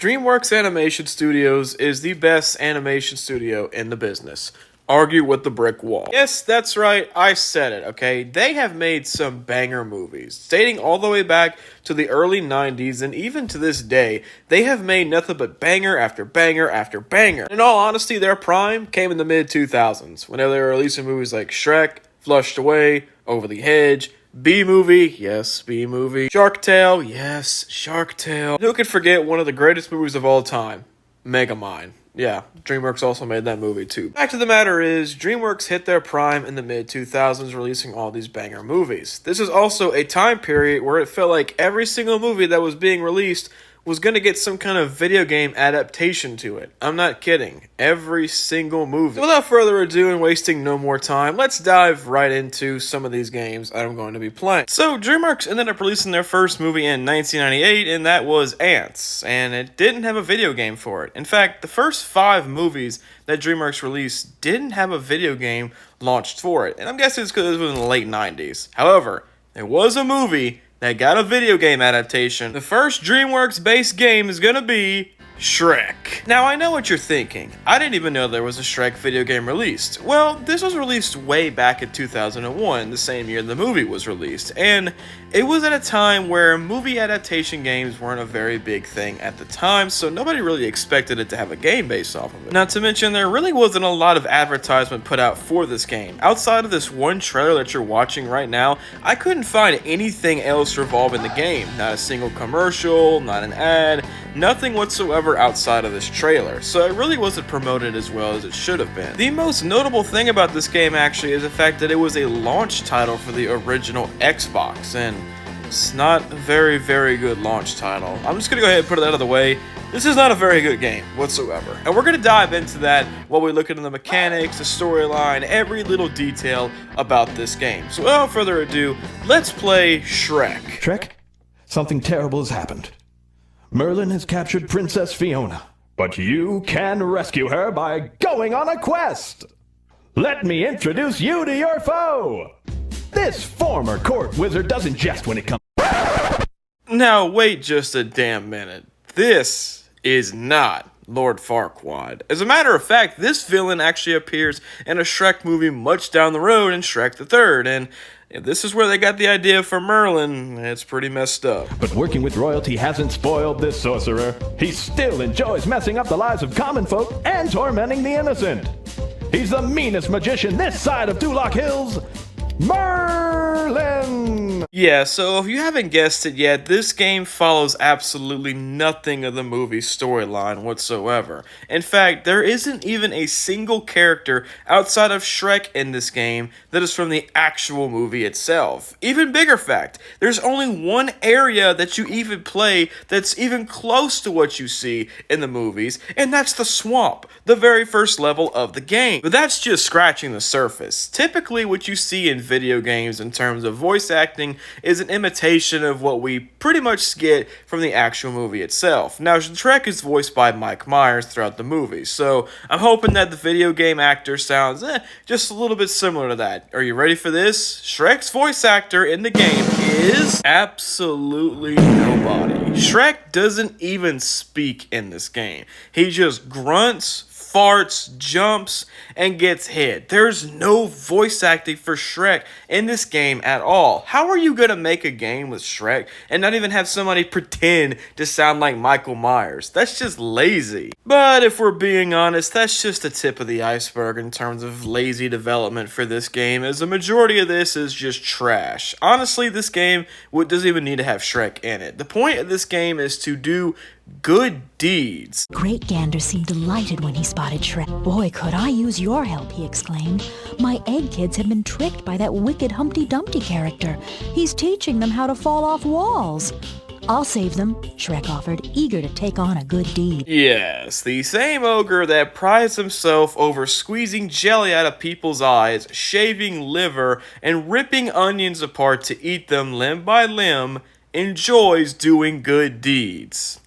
DreamWorks Animation Studios is the best animation studio in the business. Argue with the brick wall. Yes, that's right, I said it, okay? They have made some banger movies. Dating all the way back to the early 90s, and even to this day, they have made nothing but banger after banger after banger. In all honesty, their prime came in the mid-2000s, whenever they were releasing movies like Shrek, Flushed Away, Over the Hedge, B-Movie, yes, B-Movie. Shark Tale, yes, Shark Tale. Who could forget one of the greatest movies of all time? Megamind. Yeah, DreamWorks also made that movie too. Fact of the matter is, DreamWorks hit their prime in the mid-2000s releasing all these banger movies. This is also a time period where it felt like every single movie that was being released was going to get some kind of video game adaptation to it. I'm not kidding. Every single movie. So without further ado and wasting no more time, let's dive right into some of these games I'm going to be playing. So DreamWorks ended up releasing their first movie in 1998, and that was Ants, and it didn't have a video game for it. In fact, the first 5 movies that DreamWorks released didn't have a video game launched for it, and I'm guessing it's because it was in the late 90s. However, there was a movie that got a video game adaptation. The first DreamWorks-based game is gonna be Shrek. Now, I know what you're thinking. I didn't even know there was a Shrek video game released. Well, this was released way back in 2001, the same year the movie was released, and it was at a time where movie adaptation games weren't a very big thing at the time, so nobody really expected it to have a game based off of it. Not to mention, there really wasn't a lot of advertisement put out for this game. Outside of this one trailer that you're watching right now, I couldn't find anything else revolving the game. Not a single commercial, not an ad, nothing whatsoever outside of this trailer, so it really wasn't promoted as well as it should have been. The most notable thing about this game actually is the fact that it was a launch title for the original Xbox, and it's not a very, very good launch title. I'm just gonna go ahead and put it out of the way. This is not a very good game whatsoever. And we're gonna dive into that while we look into the mechanics, the storyline, every little detail about this game. So without further ado, let's play Shrek. Shrek, something terrible has happened. Merlin has captured Princess Fiona, but you can rescue her by going on a quest. Let me introduce you to your foe. This former court wizard doesn't jest when it comes. Now wait just a damn minute. This is not Lord Farquaad. As a matter of fact, this villain actually appears in a Shrek movie much down the road in Shrek the Third, and if this is where they got the idea for Merlin, it's pretty messed up. But working with royalty hasn't spoiled this sorcerer. He still enjoys messing up the lives of common folk and tormenting the innocent. He's the meanest magician this side of Duloc Hills, Merlin! Yeah, so if you haven't guessed it yet, this game follows absolutely nothing of the movie's storyline whatsoever. In fact, there isn't even a single character outside of Shrek in this game that is from the actual movie itself. Even bigger fact, there's only one area that you even play that's even close to what you see in the movies, and that's the swamp, the very first level of the game. But that's just scratching the surface. Typically, what you see in video games in terms of voice acting is an imitation of what we pretty much get from the actual movie itself. Now, Shrek is voiced by Mike Myers throughout the movie, so I'm hoping that the video game actor sounds just a little bit similar to that. Are you ready for this? Shrek's voice actor in the game is absolutely nobody. Shrek doesn't even speak in this game. He just grunts, farts, jumps, and gets hit. There's no voice acting for Shrek in this game at all. How are you gonna make a game with Shrek and not even have somebody pretend to sound like Michael Myers? That's just lazy. But if we're being honest, that's just the tip of the iceberg in terms of lazy development for this game, as the majority of this is just trash. Honestly, this game doesn't even need to have Shrek in it. The point of this game is to do good deeds. Great Gander seemed delighted when he spotted Shrek. Boy, could I use your help, he exclaimed. My egg kids have been tricked by that wicked Humpty Dumpty character. He's teaching them how to fall off walls. I'll save them, Shrek offered, eager to take on a good deed. Yes, the same ogre that prides himself over squeezing jelly out of people's eyes, shaving liver, and ripping onions apart to eat them limb by limb, enjoys doing good deeds.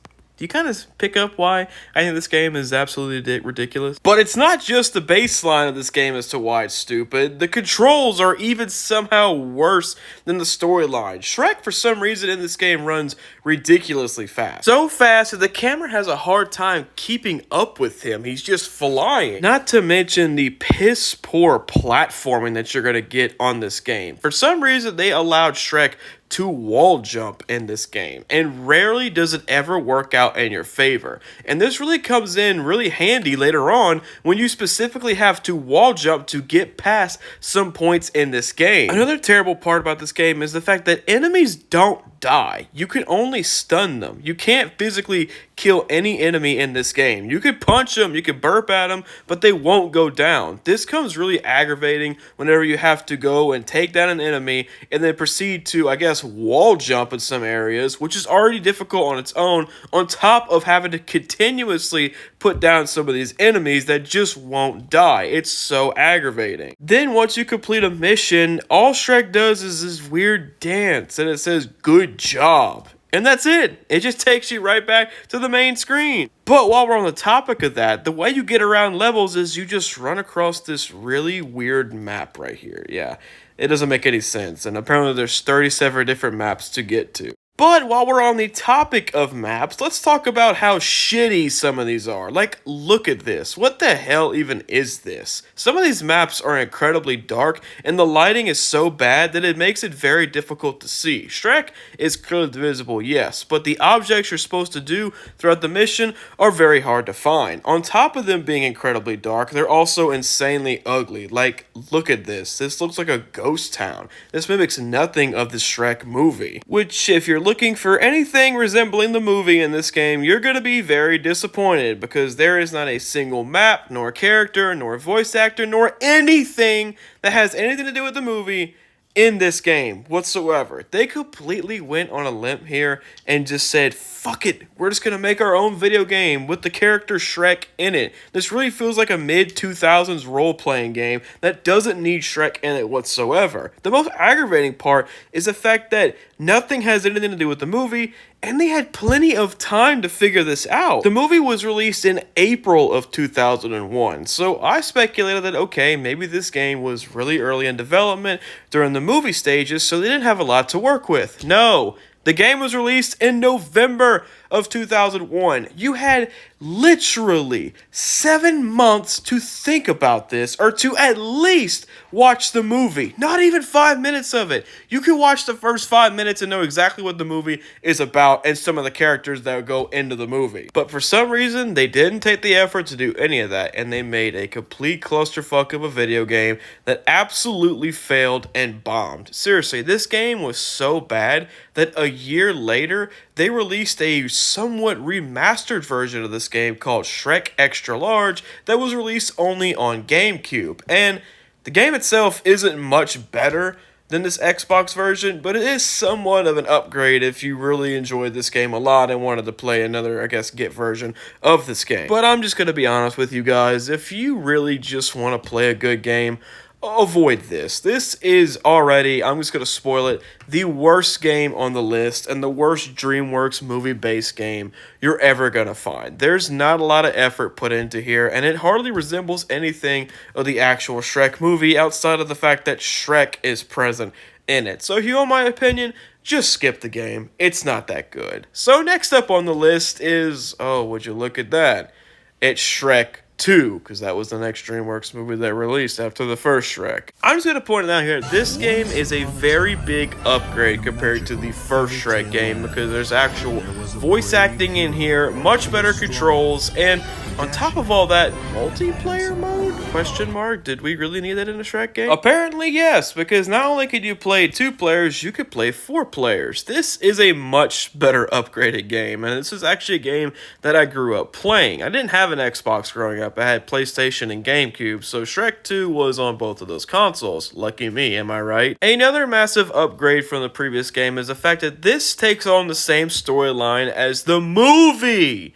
Do you kind of pick up why I think this game is absolutely ridiculous? But it's not just the baseline of this game as to why it's stupid. The controls are even somehow worse than the storyline. Shrek, for some reason, in this game runs ridiculously fast. So fast that the camera has a hard time keeping up with him. He's just flying. Not to mention the piss poor platforming that you're going to get on this game. For some reason, they allowed Shrek to wall jump in this game, and rarely does it ever work out in your favor. And this really comes in really handy later on when you specifically have to wall jump to get past some points in this game. Another terrible part about this game is the fact that enemies don't die. You can only stun them. You can't physically kill any enemy in this game. You could punch them, you could burp at them, but they won't go down. This comes really aggravating whenever you have to go and take down an enemy and then proceed to, I guess, wall jump in some areas, which is already difficult on its own, on top of having to continuously put down some of these enemies that just won't die. It's so aggravating. Then once you complete a mission, all Shrek does is this weird dance and it says, "Good job." And that's it. It just takes you right back to the main screen. But while we're on the topic of that, the way you get around levels is you just run across this really weird map right here. Yeah, it doesn't make any sense. And apparently there's 37 different maps to get to. But while we're on the topic of maps, let's talk about how shitty some of these are. Like, look at this. What the hell even is this? Some of these maps are incredibly dark, and the lighting is so bad that it makes it very difficult to see. Shrek is clearly visible, yes, but the objects you're supposed to do throughout the mission are very hard to find. On top of them being incredibly dark, they're also insanely ugly. Like, look at this. This looks like a ghost town. This mimics nothing of the Shrek movie, which, if you're looking for anything resembling the movie in this game, you're going to be very disappointed because there is not a single map, nor character, nor voice actor, nor anything that has anything to do with the movie in this game whatsoever. They completely went on a limb here and just said, fuck it, we're just gonna make our own video game with the character Shrek in it. This really feels like a mid-2000s role-playing game that doesn't need Shrek in it whatsoever. The most aggravating part is the fact that nothing has anything to do with the movie, and they had plenty of time to figure this out. The movie was released in April of 2001, so I speculated that, okay, maybe this game was really early in development during the movie stages, so they didn't have a lot to work with. No, the game was released in November of 2001. You had literally 7 months to think about this, or to at least watch the movie. Not even 5 minutes of it. You can watch the first 5 minutes and know exactly what the movie is about and some of the characters that go into the movie. But for some reason, they didn't take the effort to do any of that, and they made a complete clusterfuck of a video game that absolutely failed and bombed. Seriously, this game was so bad that a year later, they released a somewhat remastered version of this game called Shrek Extra Large that was released only on GameCube. And the game itself isn't much better than this Xbox version, but it is somewhat of an upgrade if you really enjoyed this game a lot and wanted to play another, I guess, get version of this game. But I'm just going to be honest with you guys, if you really just want to play a good game, avoid this. This is already, I'm just going to spoil it, the worst game on the list and the worst Dreamworks movie-based game you're ever going to find. There's not a lot of effort put into here, and it hardly resembles anything of the actual Shrek movie outside of the fact that Shrek is present in it. So if you want my opinion, just skip the game. It's not that good. So next up on the list is, oh, would you look at that? It's Shrek 2, because that was the next Dreamworks movie that released after the first Shrek. I'm just going to point it out here, this game is a very big upgrade compared to the first Shrek game, because there's actual voice acting in here, much better controls, and on top of all that, multiplayer mode? Question mark? Did we really need that in a Shrek game? Apparently yes, because not only could you play 2 players, you could play 4 players. This is a much better upgraded game, and this is actually a game that I grew up playing. I didn't have an Xbox growing up. I had PlayStation and GameCube, so Shrek 2 was on both of those consoles. Lucky me, am I right? Another massive upgrade from the previous game is the fact that this takes on the same storyline as the movie.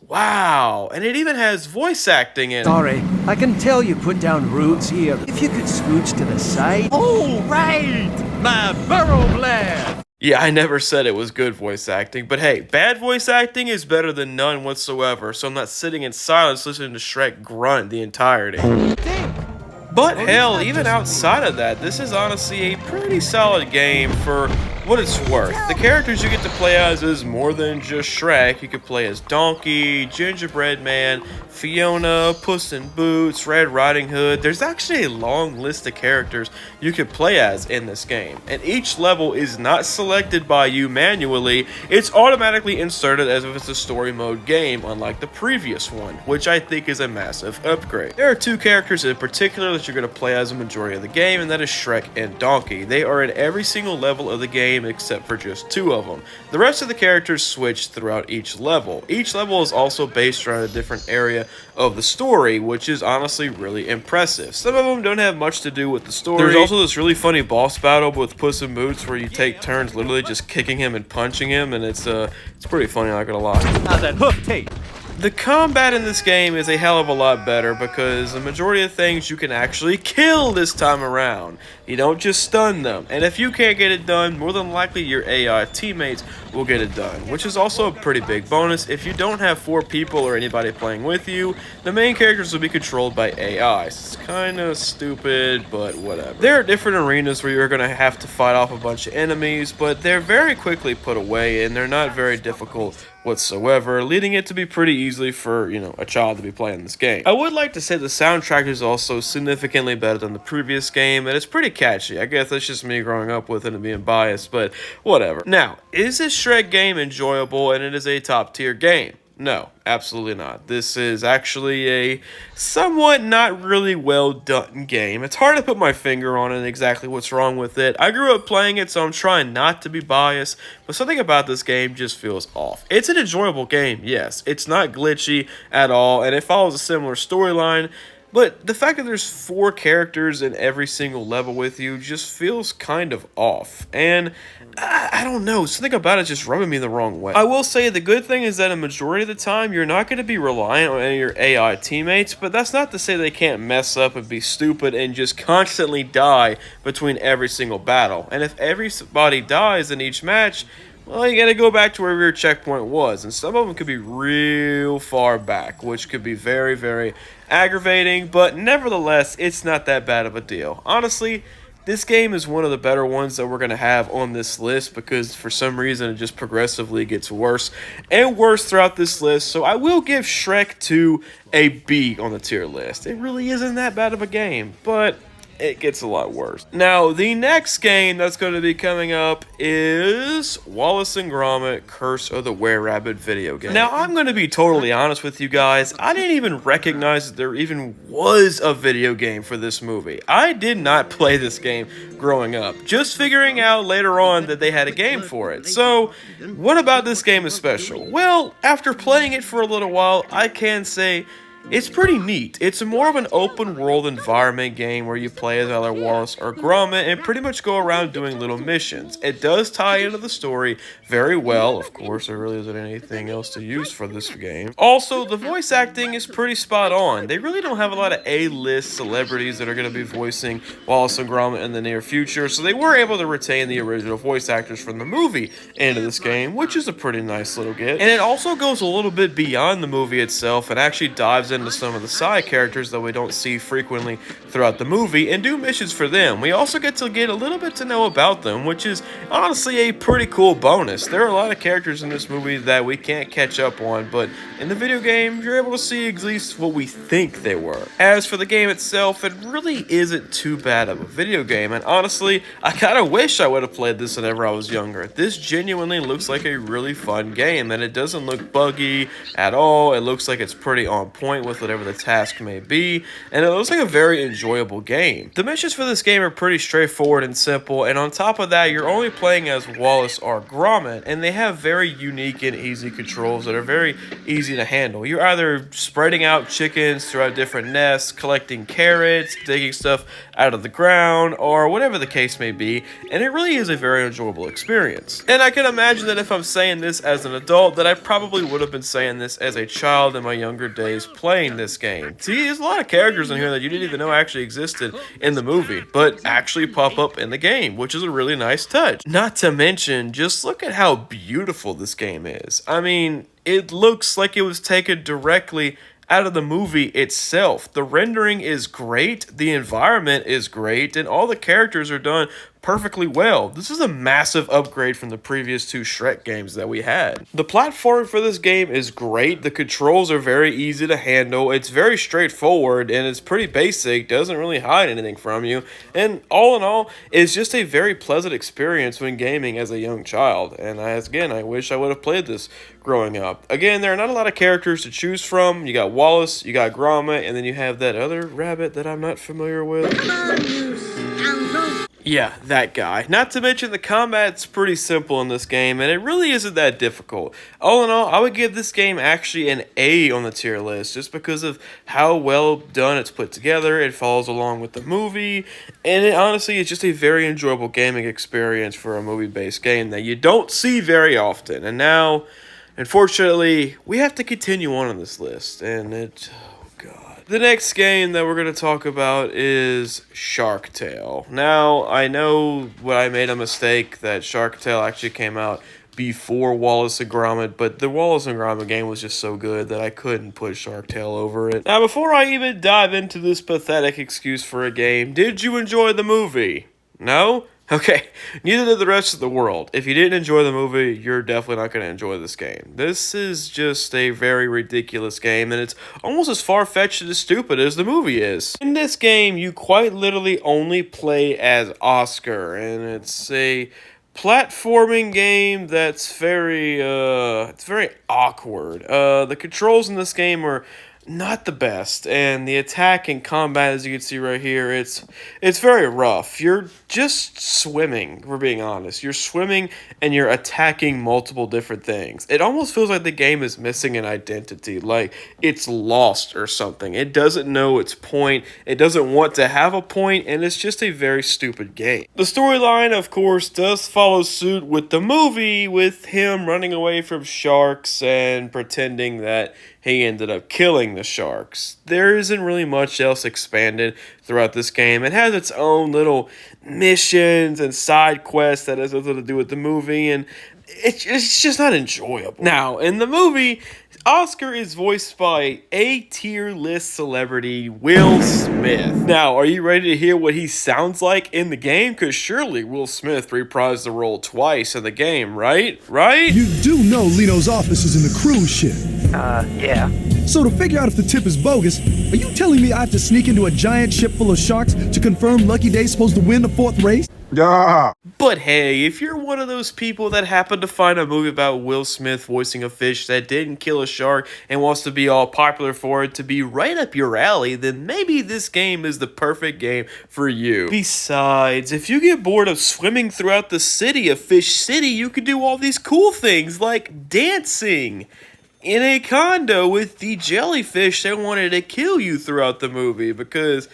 Wow, and it even has voice acting in it. Sorry, I can tell you put down roots here. If you could scooch to the side. Oh, right! My burrow blast! Yeah, I never said it was good voice acting, but hey, bad voice acting is better than none whatsoever, so I'm not sitting in silence listening to Shrek grunt the entirety. But hell, even outside of that, this is honestly a pretty solid game for what it's worth. The characters you get to play as is more than just Shrek. You could play as Donkey, Gingerbread Man, Fiona, Puss in Boots, Red Riding Hood. There's actually a long list of characters you could play as in this game, and each level is not selected by you manually. It's automatically inserted as if it's a story mode game, unlike the previous one, which I think is a massive upgrade. There are two characters in particular that you're going to play as a majority of the game, and that is Shrek and Donkey. They are in every single level of the game except for just two of them. The rest of the characters switch throughout each level. Each level is also based around a different area of the story, which is honestly really impressive. Some of them don't have much to do with the story. There's also this really funny boss battle with Puss in Boots where you take turns literally just kicking him and punching him, and it's pretty funny, not gonna lie. How's that hoof tape? The combat in this game is a hell of a lot better because the majority of things you can actually kill this time around. You don't just stun them, and if you can't get it done, more than likely your AI teammates will get it done, which is also a pretty big bonus. If you don't have 4 people or anybody playing with you, the main characters will be controlled by AI. It's kind of stupid, but whatever. There are different arenas where you're going to have to fight off a bunch of enemies, but they're very quickly put away, and they're not very difficult whatsoever, leading it to be pretty easily for, a child to be playing this game. I would like to say the soundtrack is also significantly better than the previous game, and it's pretty catchy. I guess that's just me growing up with it and being biased, but whatever. Now, is this Shrek game enjoyable and it is a top tier game? No, absolutely not. This is actually a somewhat not really well done game. It's hard to put my finger on it and exactly what's wrong with it. I grew up playing it, so I'm trying not to be biased, but something about this game just feels off. It's an enjoyable game, yes. It's not glitchy at all, and it follows a similar storyline, but the fact that there's 4 characters in every single level with you just feels kind of off. And I don't know, something about it just rubbing me the wrong way. I will say the good thing is that a majority of the time, you're not going to be reliant on any of your AI teammates, but that's not to say they can't mess up and be stupid and just constantly die between every single battle. And if everybody dies in each match, well, you gotta go back to wherever your checkpoint was, and some of them could be real far back, which could be very, very aggravating, but nevertheless, it's not that bad of a deal. Honestly, this game is one of the better ones that we're going to have on this list because for some reason it just progressively gets worse and worse throughout this list, so I will give Shrek 2 a B on the tier list. It really isn't that bad of a game, but it gets a lot worse. Now, the next game that's going to be coming up is Wallace and Gromit Curse of the Were-Rabbit video game. Now, I'm going to be totally honest with you guys. I didn't even recognize that there even was a video game for this movie. I did not play this game growing up, just figuring out later on that they had a game for it. So, what about this game is special? Well, after playing it for a little while, I can say it's pretty neat. It's more of an open world environment game where you play as either Wallace or Gromit and pretty much go around doing little missions. It does tie into the story very well. Of course, there really isn't anything else to use for this game. Also, the voice acting is pretty spot on. They really don't have a lot of A-list celebrities that are going to be voicing Wallace and Gromit in the near future, so they were able to retain the original voice actors from the movie into this game, which is a pretty nice little get. And it also goes a little bit beyond the movie itself and actually dives into some of the side characters that we don't see frequently throughout the movie and do missions for them. We also get a little bit to know about them, which is honestly a pretty cool bonus. There are a lot of characters in this movie that we can't catch up on, but in the video game, you're able to see at least what we think they were. As for the game itself, it really isn't too bad of a video game, and honestly, I kind of wish I would have played this whenever I was younger. This genuinely looks like a really fun game, and it doesn't look buggy at all. It looks like it's pretty on point with whatever the task may be, and it looks like a very enjoyable game. The missions for this game are pretty straightforward and simple, and on top of that, you're only playing as Wallace or Gromit, and they have very unique and easy controls that are very easy to handle. You're either spreading out chickens throughout different nests, collecting carrots, digging stuff out of the ground, or whatever the case may be, and it really is a very enjoyable experience. And I can imagine that if I'm saying this as an adult, that I probably would have been saying this as a child in my younger days playing this game. See, there's a lot of characters in here that you didn't even know actually actually existed in the movie, but actually pop up in the game, which is a really nice touch. Not to mention, just look at how beautiful this game is. I mean, it looks like it was taken directly out of the movie itself. The rendering is great, the environment is great, and all the characters are done perfectly well. This is a massive upgrade from the previous two Shrek games that we had. The platforming for this game is great. The controls are very easy to handle. It's very straightforward and it's pretty basic. Doesn't really hide anything from you. And all in all, it's just a very pleasant experience when gaming as a young child. And again, I wish I would have played this growing up. Again, there are not a lot of characters to choose from. You got Wallace, you got Gromit, and then you have that other rabbit that I'm not familiar with. Yeah, that guy. Not to mention the combat's pretty simple in this game, and it really isn't that difficult. All in all, I would give this game actually an A on the tier list, just because of how well done it's put together. It follows along with the movie, and it honestly is just a very enjoyable gaming experience for a movie-based game that you don't see very often. And now, unfortunately, we have to continue on this list, and the next game that we're going to talk about is Shark Tale. Now, I know I made a mistake that Shark Tale actually came out before Wallace and Gromit, but the Wallace and Gromit game was just so good that I couldn't put Shark Tale over it. Now, before I even dive into this pathetic excuse for a game, did you enjoy the movie? No? Okay, neither did the rest of the world. If you didn't enjoy the movie, you're definitely not going to enjoy this game. This is just a very ridiculous game, and it's almost as far-fetched and as stupid as the movie is. In this game, you quite literally only play as Oscar, and it's a platforming game that's very awkward. The controls in this game are not the best, and the attack and combat, as you can see right here, it's very rough. You're just swimming, if we're being honest. You're swimming and you're attacking multiple different things. It almost feels like the game is missing an identity, like it's lost or something. It doesn't know its point, it doesn't want to have a point, and it's just a very stupid game. The storyline, of course, does follow suit with the movie, with him running away from sharks and pretending that he ended up killing the sharks. There isn't really much else expanded throughout this game. It has its own little missions and side quests that has nothing to do with the movie, and it's just not enjoyable. Now, in the movie, Oscar is voiced by A-tier list celebrity Will Smith. Now, are you ready to hear what he sounds like in the game? Because surely Will Smith reprised the role twice in the game, right? Right? You do know Lino's office is in the cruise ship. Yeah. So to figure out if the tip is bogus, are you telling me I have to sneak into a giant ship full of sharks to confirm Lucky Day's supposed to win the 4th race? Yeah. But hey, if you're one of those people that happened to find a movie about Will Smith voicing a fish that didn't kill a shark and wants to be all popular for it to be right up your alley, then maybe this game is the perfect game for you. Besides, if you get bored of swimming throughout the city of Fish City, you could do all these cool things like dancing in a condo with the jellyfish that wanted to kill you throughout the movie, because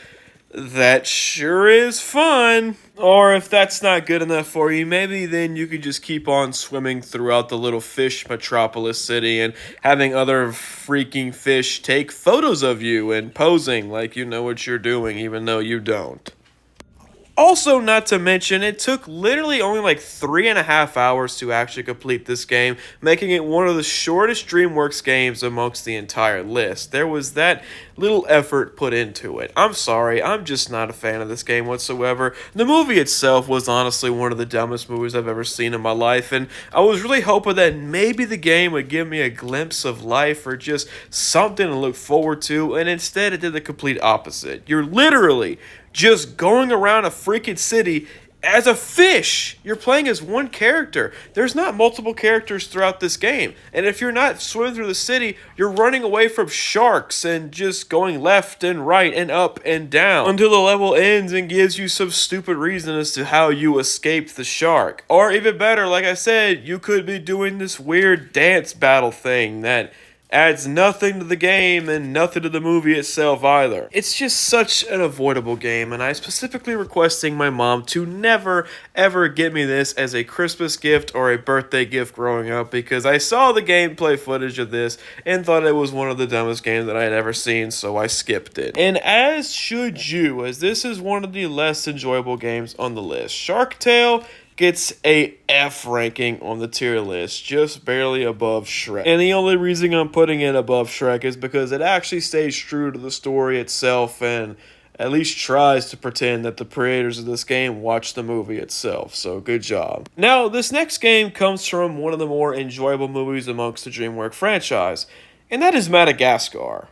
that sure is fun. Or if that's not good enough for you, maybe then you could just keep on swimming throughout the little fish metropolis city and having other freaking fish take photos of you and posing like you know what you're doing even though you don't. Also, not to mention, it took literally only like 3.5 hours to actually complete this game, making it one of the shortest Dreamworks games amongst the entire list. There was that little effort put into it. I'm sorry, I'm just not a fan of this game whatsoever. The movie itself was honestly one of the dumbest movies I've ever seen in my life, and I was really hoping that maybe the game would give me a glimpse of life or just something to look forward to, and instead it did the complete opposite. You're literally just going around a freaking city as a fish. You're playing as one character. There's not multiple characters throughout this game. And if you're not swimming through the city, you're running away from sharks and just going left and right and up and down until the level ends and gives you some stupid reason as to how you escaped the shark. Or even better, like I said, you could be doing this weird dance battle thing that adds nothing to the game and nothing to the movie itself either. It's just such an avoidable game, and I specifically requesting my mom to never ever get me this as a Christmas gift or a birthday gift growing up, because I saw the gameplay footage of this and thought it was one of the dumbest games that I had ever seen, so I skipped it. And as should you, as this is one of the less enjoyable games on the list. Shark Tale gets a F ranking on the tier list, just barely above Shrek. And the only reason I'm putting it above Shrek is because it actually stays true to the story itself and at least tries to pretend that the creators of this game watched the movie itself, so good job. Now, this next game comes from one of the more enjoyable movies amongst the Dreamworks franchise, and that is Madagascar.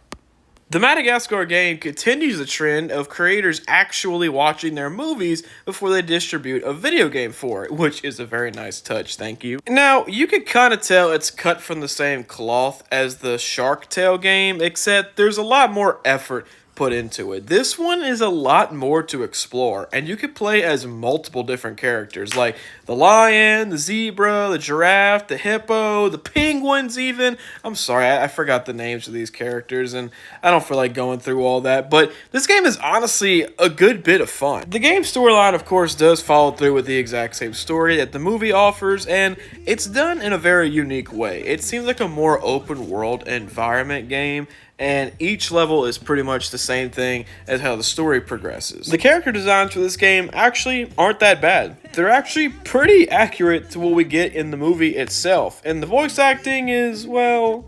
The Madagascar game continues the trend of creators actually watching their movies before they distribute a video game for it, which is a very nice touch, thank you. Now, you can kind of tell it's cut from the same cloth as the Shark Tale game, except there's a lot more effort put into it. This one is a lot more to explore, and you can play as multiple different characters, like the lion, the zebra, the giraffe, the hippo, the penguins even. I'm sorry, I forgot the names of these characters, and I don't feel like going through all that, but this game is honestly a good bit of fun. The game storyline, of course, does follow through with the exact same story that the movie offers, and it's done in a very unique way. It seems like a more open world environment game, and each level is pretty much the same thing as how the story progresses. The character designs for this game actually aren't that bad. They're actually pretty accurate to what we get in the movie itself, and the voice acting is, well...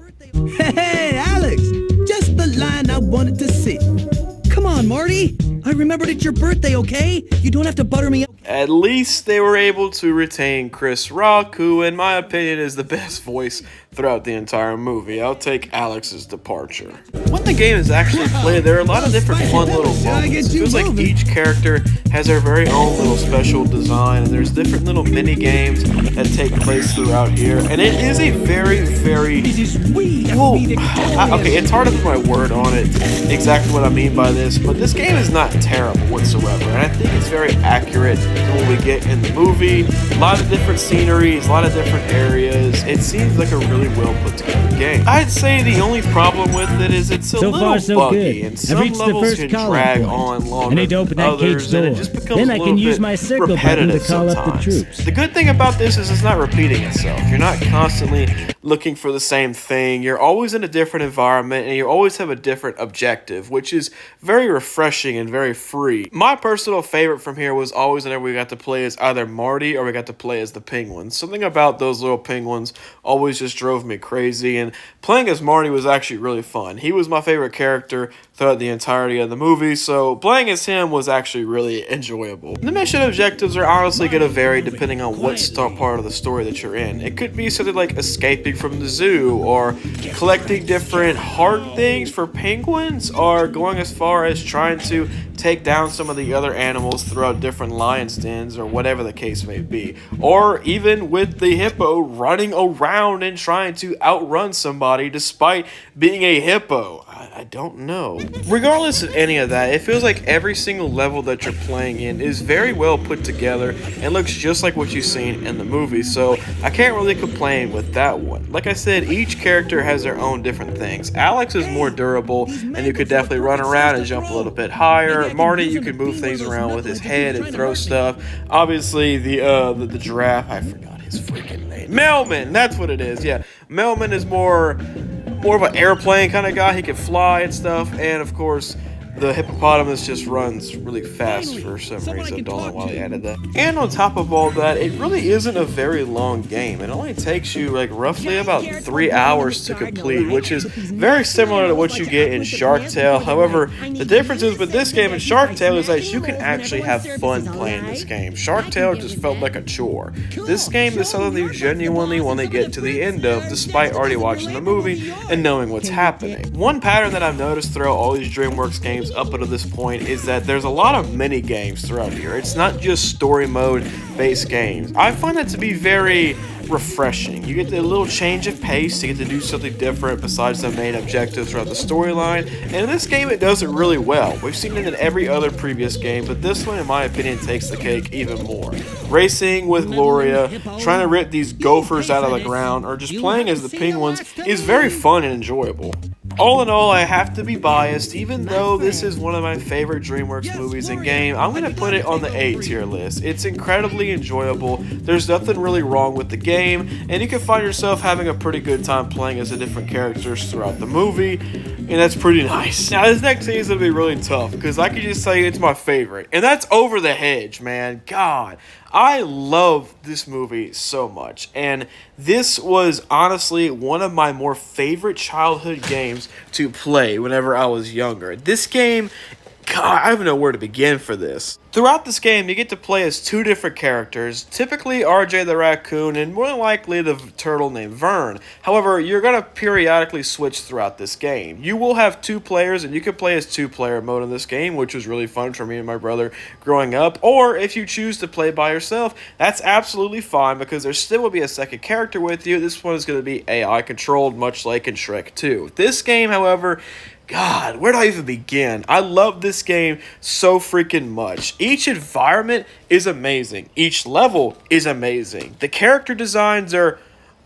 Hey, Alex! Just the line I wanted to see. Come on, Marty! I remembered it's your birthday, okay? You don't have to butter me up. At least they were able to retain Chris Rock, who in my opinion is the best voice throughout the entire movie. I'll take Alex's departure. When the game is actually played, there are a lot of different fun little moments. It feels like each character has their very own little special design, and there's different little mini games that take place throughout here, and it is a very, very... Well, okay, it's hard to put my word on it, exactly what I mean by this, but this game is not terrible whatsoever, and I think it's very accurate to what we get in the movie. A lot of different sceneries, a lot of different areas. It seems like a really well put together game. I'd say the only problem with it is it's a little buggy, and some levels can drag on longer than others, and it just becomes a little bit repetitive sometimes. The good thing about this is it's not repeating itself. You're not constantly looking for the same thing. You're always in a different environment, and you always have a different objective, which is very refreshing and very free. My personal favorite from here was always whenever we got to play as either Marty or we got to play as the penguins. Something about those little penguins always just drove me crazy, and playing as Marty was actually really fun. He was my favorite character throughout the entirety of the movie, so playing as him was actually really enjoyable. The mission objectives are honestly going to vary depending on what part of the story that you're in. It could be something like escaping from the zoo, or collecting different heart things for penguins, or going as far as trying to take down some of the other animals throughout different lions dens, or whatever the case may be. Or even with the hippo running around and trying to outrun somebody despite being a hippo. I don't know. Regardless of any of that, it feels like every single level that you're playing in is very well put together and looks just like what you've seen in the movie, so I can't really complain with that one. Like I said, each character has their own different things. Alex is more durable, and you could definitely run around and jump a little bit higher. Marty, you can move things around with his head and throw stuff. Obviously, the giraffe, I forgot his freaking name. Melman, that's what it is, yeah. Melman is more of an airplane kind of guy. He can fly and stuff, and of course the hippopotamus just runs really fast for some reason. I don't know why they added that. And on top of all that, it really isn't a very long game. It only takes you like roughly about 3 hours to complete, which is very similar to what you get in Shark Tale. However, the difference is with this game and Shark Tale is that you can actually have fun playing this game. Shark Tale just felt like a chore. This game is something you genuinely want to get to the end of, despite already watching the movie and knowing what's happening. One pattern that I've noticed throughout all these Dreamworks games up until this point is that there's a lot of mini games throughout here. It's not just story mode based games. I find that to be very refreshing. You get a little change of pace, you get to do something different besides the main objectives throughout the storyline, and in this game it does it really well. We've seen it in every other previous game, but this one in my opinion takes the cake even more. Racing with Gloria, trying to rip these gophers out of the ground, or just playing as the penguins is very fun and enjoyable. All in all, I have to be biased. Even though this is one of my favorite Dreamworks movies and game, I'm going to put it on the A tier list. It's incredibly enjoyable, there's nothing really wrong with the game, and you can find yourself having a pretty good time playing as the different characters throughout the movie, and that's pretty nice. Now, this next scene is going to be really tough, because I can just tell you it's my favorite, and that's Over the Hedge, man. God, I love this movie so much, and this was honestly one of my more favorite childhood games to play whenever I was younger. This game, God, I don't even know where to begin for this. Throughout this game, you get to play as two different characters, typically RJ the raccoon and more than likely the turtle named Vern. However, you're going to periodically switch throughout this game. You will have two players, and you can play as two-player mode in this game, which was really fun for me and my brother growing up. Or if you choose to play by yourself, that's absolutely fine because there still will be a second character with you. This one is going to be AI controlled, much like in Shrek 2. This game, however, God, where do I even begin? I love this game so freaking much. Each environment is amazing. Each level is amazing. The character designs are,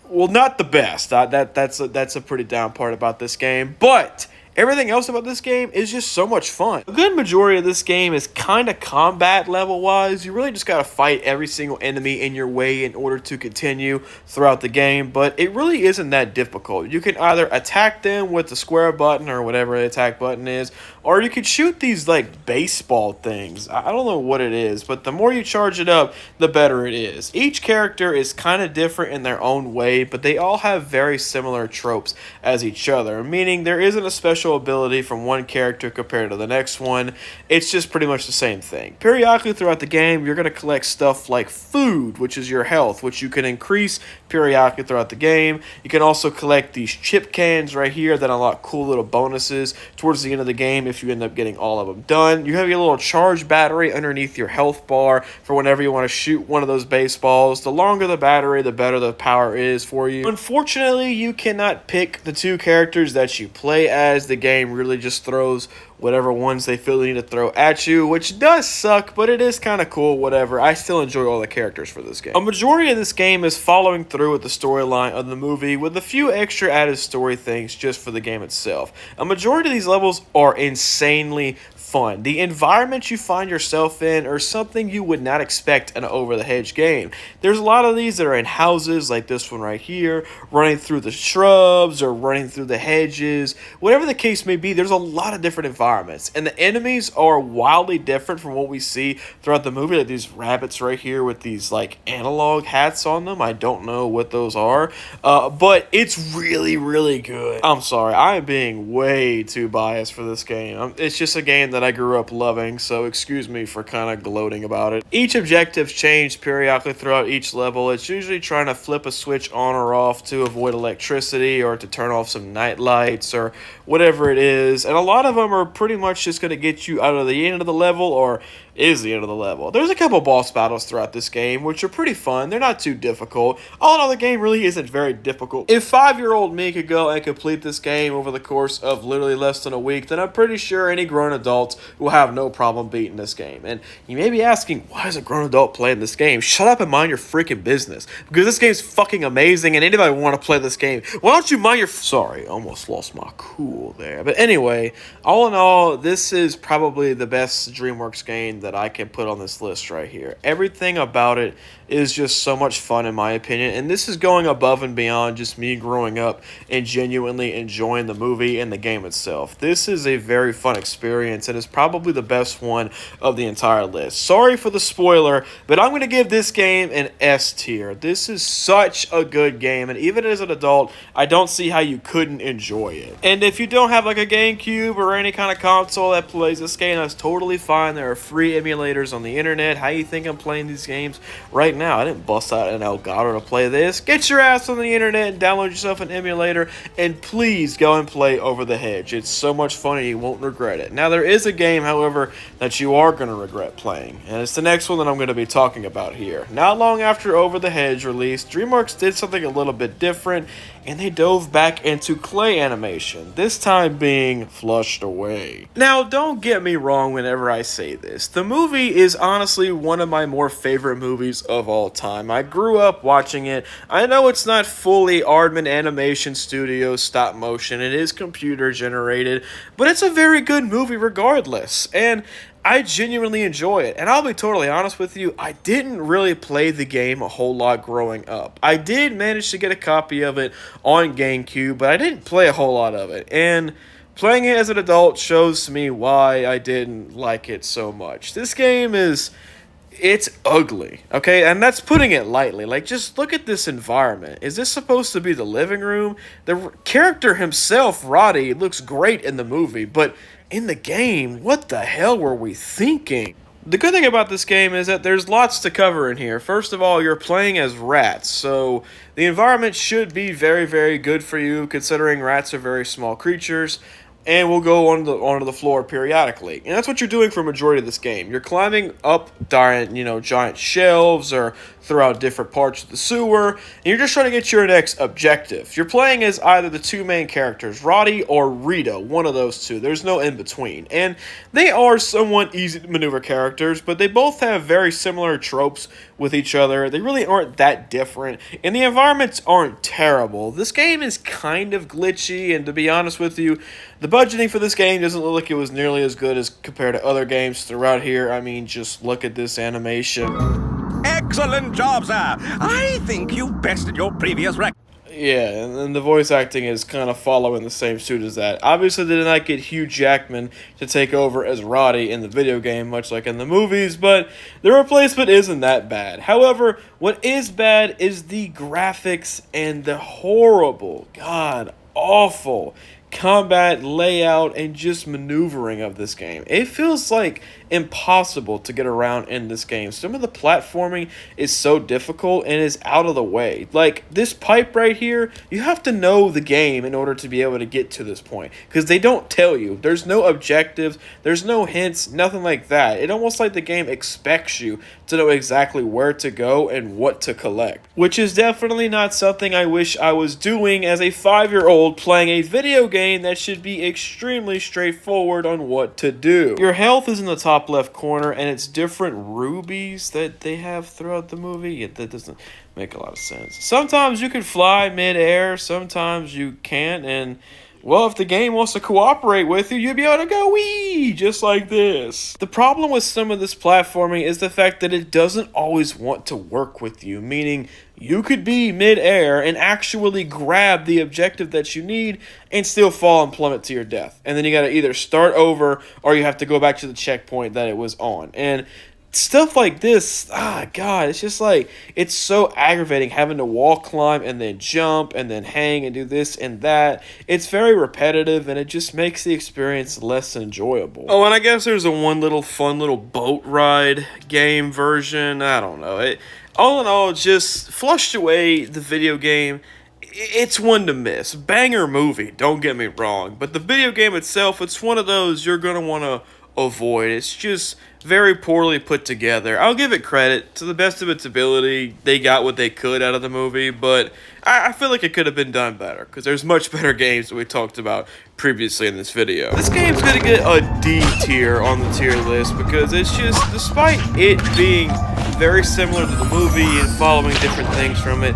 well, not the best. That's a pretty down part about this game, but everything else about this game is just so much fun. A good majority of this game is kind of combat level wise. You really just gotta fight every single enemy in your way in order to continue throughout the game, but it really isn't that difficult. You can either attack them with the square button or whatever the attack button is, or you could shoot these like baseball things. I don't know what it is, but the more you charge it up, the better it is. Each character is kind of different in their own way, but they all have very similar tropes as each other, meaning there isn't a special ability from one character compared to the next one. It's just pretty much the same thing. Periodically throughout the game, you're going to collect stuff like food, which is your health, which you can increase periodically throughout the game. You can also collect these chip cans right here that unlock cool little bonuses towards the end of the game if you end up getting all of them done. You have your little charge battery underneath your health bar for whenever you want to shoot one of those baseballs. The longer the battery, the better the power is for you. Unfortunately, you cannot pick the two characters that you play as. The game really just throws whatever ones they feel they need to throw at you, which does suck, but it is kind of cool, whatever. I still enjoy all the characters for this game. A majority of this game is following through with the storyline of the movie with a few extra added story things just for the game itself. A majority of these levels are insanely fun. The environment you find yourself in are something you would not expect in an Over the Hedge game. There's a lot of these that are in houses like this one right here, running through the shrubs or running through the hedges. Whatever the case may be, there's a lot of different environments, and the enemies are wildly different from what we see throughout the movie. Like these rabbits right here with these like analog hats on them. I don't know what those are, but it's really, really good. I'm sorry, I am being way too biased for this game. It's just a game that I grew up loving, so excuse me for kind of gloating about it. Each objective's changed periodically throughout each level. It's usually trying to flip a switch on or off to avoid electricity or to turn off some night lights or whatever it is, and a lot of them are pretty much just going to get you out of the end of the level or is the end of the level. There's a couple boss battles throughout this game, which are pretty fun. They're not too difficult. All in all, the game really isn't very difficult. If 5-year-old me could go and complete this game over the course of literally less than a week, then I'm pretty sure any grown adults will have no problem beating this game. And you may be asking, why is a grown adult playing this game? Shut up and mind your freaking business. Because this game's fucking amazing, and anybody want to play this game, why don't you mind your... Sorry, almost lost my cool there. But anyway, all in all, this is probably the best Dreamworks game that I can put on this list right here. Everything about it is just so much fun in my opinion, and this is going above and beyond just me growing up and genuinely enjoying the movie and the game itself. This is a very fun experience and is probably the best one of the entire list. Sorry for the spoiler, but I'm going to give this game an S tier. This is such a good game, and even as an adult, I don't see how you couldn't enjoy it. And if you don't have like a GameCube or any kind a console that plays this game, that's totally fine. There are free emulators on the internet. How you think I'm playing these games right now? I didn't bust out an Elgato to play this. Get your ass on the internet and download yourself an emulator, and please go and play Over the Hedge. It's so much fun and you won't regret it. Now, there is a game, however, that you are going to regret playing, and it's the next one that I'm going to be talking about here. Not long after Over the Hedge released, Dreamworks did something a little bit different, and they dove back into clay animation, this time being flushed away. Now, don't get me wrong whenever I say this. The movie is honestly one of my more favorite movies of all time. I grew up watching it. I know it's not fully Aardman Animation Studio stop motion. It is computer generated, but it's a very good movie regardless. And I genuinely enjoy it, and I'll be totally honest with you, I didn't really play the game a whole lot growing up. I did manage to get a copy of it on GameCube, but I didn't play a whole lot of it, and playing it as an adult shows me why I didn't like it so much. This game it's ugly, okay? And that's putting it lightly. Like, just look at this environment. Is this supposed to be the living room? The character himself, Roddy, looks great in the movie, but in the game, what the hell were we thinking? The good thing about this game is that there's lots to cover in here. First of all, you're playing as rats, so the environment should be very, very good for you, considering rats are very small creatures, and will go onto the floor periodically. And that's what you're doing for a majority of this game. You're climbing up giant shelves or throughout different parts of the sewer, and you're just trying to get your next objective. You're playing as either the two main characters, Roddy or Rita, one of those two. There's no in between. And they are somewhat easy to maneuver characters, but they both have very similar tropes with each other. They really aren't that different, and the environments aren't terrible. This game is kind of glitchy, and to be honest with you, the budgeting for this game doesn't look like it was nearly as good as compared to other games throughout here. I mean, just look at this animation. Excellent job, sir. I think you bested your previous record. Yeah, and the voice acting is kind of following the same suit as that. Obviously, they did not get Hugh Jackman to take over as Roddy in the video game, much like in the movies, but the replacement isn't that bad. However, what is bad is the graphics and the horrible, god-awful combat layout and just maneuvering of this game. It feels like impossible to get around in this game. Some of the platforming is so difficult and is out of the way. Like, this pipe right here, you have to know the game in order to be able to get to this point, because they don't tell you. There's no objectives, there's no hints, nothing like that. It almost like the game expects you to know exactly where to go and what to collect, which is definitely not something I wish I was doing as a 5-year-old playing a video game that should be extremely straightforward on what to do. Your health is in the top left corner, and it's different rubies that they have throughout the movie. Yeah, that doesn't make a lot of sense. Sometimes you can fly mid-air, sometimes you can't, and well, if the game wants to cooperate with you, you'll be able to go wee, just like this. The problem with some of this platforming is the fact that it doesn't always want to work with you, meaning you could be mid-air and actually grab the objective that you need and still fall and plummet to your death. And then you gotta either start over or you have to go back to the checkpoint that it was on. And stuff like this, God, it's just like, it's so aggravating having to wall climb and then jump and then hang and do this and that. It's very repetitive and it just makes the experience less enjoyable. Oh, and I guess there's a fun little boat ride game version. I don't know. All in all, just flushed away the video game. It's one to miss. Banger movie, don't get me wrong. But the video game itself, it's one of those you're going to want to avoid. It's just very poorly put together. I'll give it credit. To the best of its ability, they got what they could out of the movie, but I feel like it could have been done better, because there's much better games that we talked about previously in this video. This game's gonna get a D tier on the tier list, because it's just, despite it being very similar to the movie and following different things from it,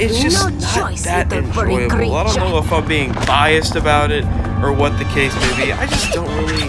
it's just not that enjoyable. I don't know if I'm being biased about it or what the case may be. I just don't really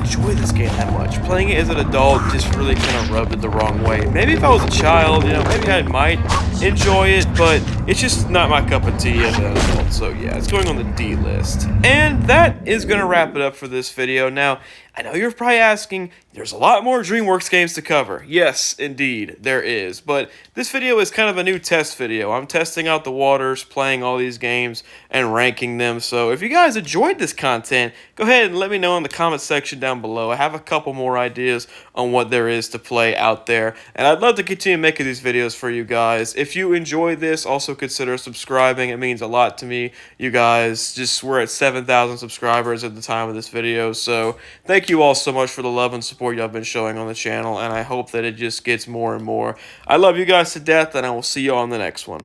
enjoy this game that much. Playing it as an adult just really kind of rubbed it the wrong way. Maybe if I was a child, you know, maybe I might enjoy it, but it's just not my cup of tea as an adult. So yeah, it's going on the D list. And that is going to wrap it up for this video. Now, I know you're probably asking, there's a lot more Dreamworks games to cover. Yes, indeed, there is. But this video is kind of a new test video. I'm testing out the waters, playing all these games, and ranking them. So if you guys enjoyed this content, go ahead and let me know in the comment section down below. I have a couple more ideas on what there is to play out there. And I'd love to continue making these videos for you guys. If you enjoy this, also consider subscribing. It means a lot to me. You guys, we're at 7,000 subscribers at the time of this video. So thank you all so much for the love and support y'all been showing on the channel, and I hope that it just gets more and more. I love you guys to death, and I will see you on the next one.